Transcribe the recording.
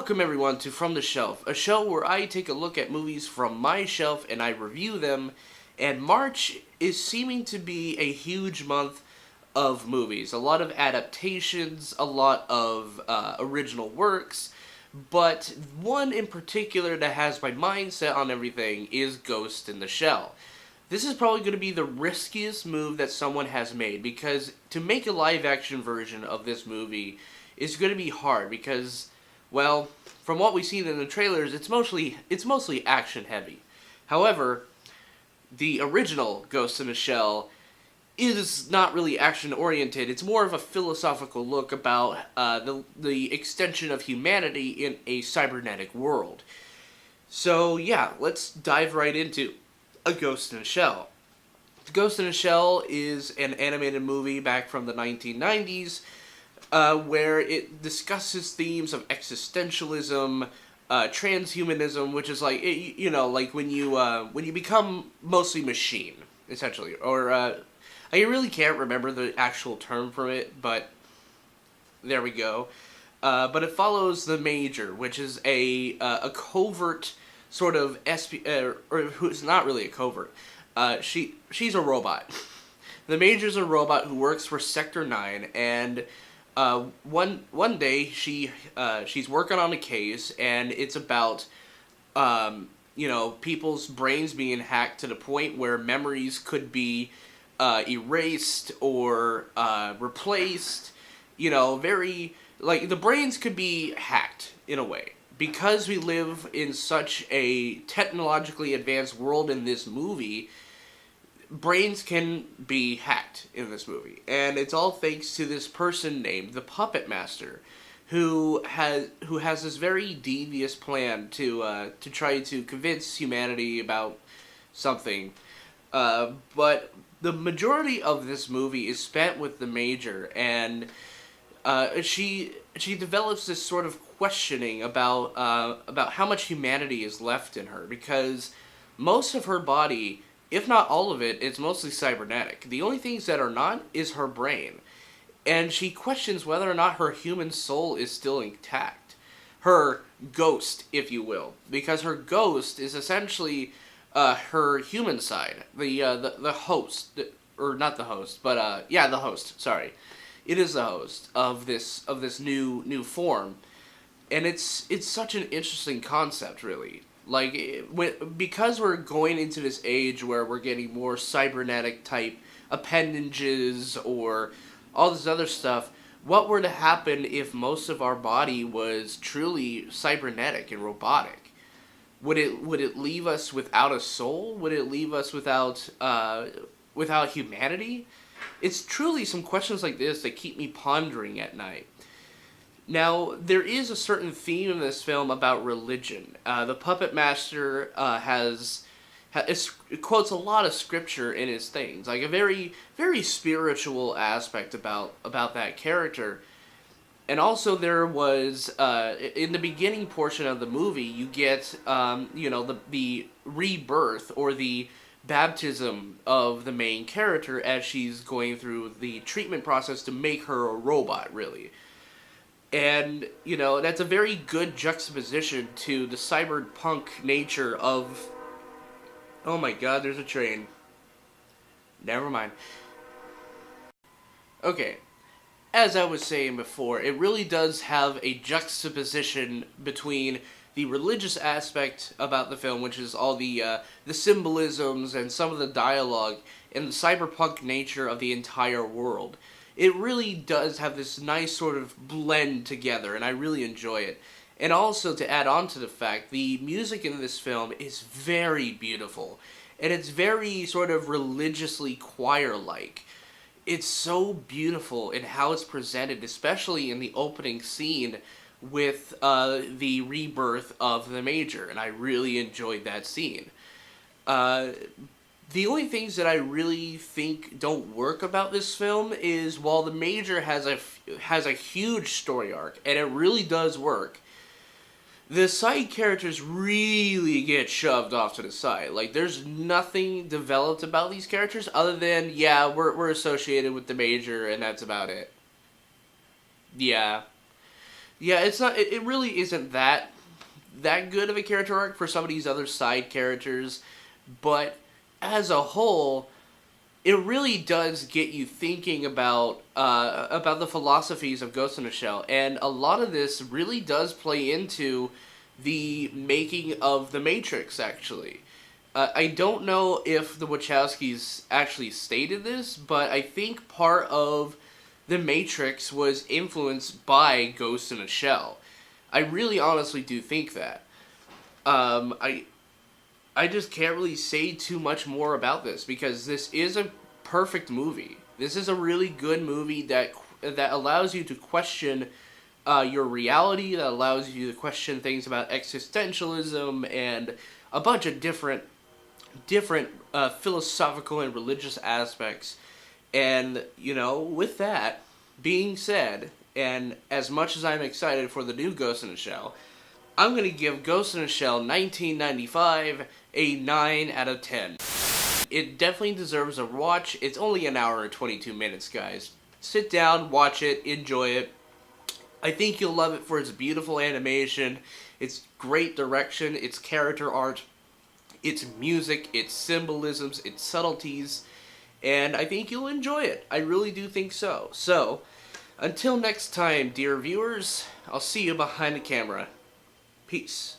Welcome everyone to From the Shelf, a show where I take a look at movies from my shelf and I review them, and March is seeming to be a huge month of movies. A lot of adaptations, a lot of original works, but one in particular that has my mindset on everything is Ghost in the Shell. This is probably going to be the riskiest move that someone has made, because to make a live-action version of this movie is going to be hard, because, well, from what we've seen in the trailers, it's mostly action-heavy. However, the original Ghost in the Shell is not really action-oriented. It's more of a philosophical look about the extension of humanity in a cybernetic world. So, yeah, let's dive right into A Ghost in a Shell. Ghost in a Shell is an animated movie back from the 1990s where it discusses themes of existentialism, transhumanism, which is like, like when you become mostly machine, essentially. Or, I really can't remember the actual term for it, but there we go. But it follows the Major, which is a covert sort of or who's not really a covert. She's a robot. The Major's a robot who works for Sector 9, and one day she's working on a case, and it's about people's brains being hacked to the point where memories could be erased or replaced. The brains could be hacked in a way. Because we live in such a technologically advanced world in this movie, brains can be hacked in this movie. And it's all thanks to this person named the Puppet Master, who has this very devious plan to try to convince humanity about something. But the majority of this movie is spent with the Major, and she develops this sort of questioning about how much humanity is left in her, because most of her body, if not all of it, is mostly cybernetic. The only things that are not is her brain, and she questions whether or not her human soul is still intact. Her ghost, if you will, because her ghost is essentially her human side, the host, or not the host, but the host. Sorry. It is the host of this new form, and it's such an interesting concept, really. Because we're going into this age where we're getting more cybernetic type appendages or all this other stuff. What were to happen if most of our body was truly cybernetic and robotic? Would it leave us without a soul? Would it leave us without humanity? It's truly some questions like this that keep me pondering at night. Now, there is a certain theme in this film about religion. The Puppet Master quotes a lot of scripture in his things, like a very, very spiritual aspect about that character. And also there was, in the beginning portion of the movie, you get, the rebirth or the baptism of the main character as she's going through the treatment process to make her a robot, really. And, that's a very good juxtaposition to the cyberpunk nature of... Oh my god, there's a train. Never mind. Okay. As I was saying before, it really does have a juxtaposition between the religious aspect about the film, which is all the symbolisms and some of the dialogue, and the cyberpunk nature of the entire world. It really does have this nice sort of blend together, and I really enjoy it. And also, to add on to the fact, the music in this film is very beautiful, and it's very sort of religiously choir-like. It's so beautiful in how it's presented, especially in the opening scene with the rebirth of the Major, and I really enjoyed that scene. The only things that I really think don't work about this film is, while the Major has a huge story arc, and it really does work, the side characters really get shoved off to the side. Like, there's nothing developed about these characters other than, yeah, we're associated with the Major, and that's about it. Yeah. Yeah, it's not. It really isn't that good of a character arc for some of these other side characters, but as a whole, it really does get you thinking about the philosophies of Ghost in the Shell, and a lot of this really does play into the making of the Matrix. Actually, I don't know if the Wachowskis actually stated this, but I think part of the Matrix was influenced by Ghost in a Shell. I really honestly do think that. I just can't really say too much more about this because this is a perfect movie. This is a really good movie that allows you to question your reality, that allows you to question things about existentialism and a bunch of different philosophical and religious aspects. And, with that being said, and as much as I'm excited for the new Ghost in the Shell, I'm going to give Ghost in the Shell 1995 a 9 out of 10. It definitely deserves a watch. It's only an hour and 22 minutes, guys. Sit down, watch it, enjoy it. I think you'll love it for its beautiful animation, its great direction, its character art, its music, its symbolisms, its subtleties, and I think you'll enjoy it. I really do think so. So, until next time, dear viewers, I'll see you behind the camera. Peace.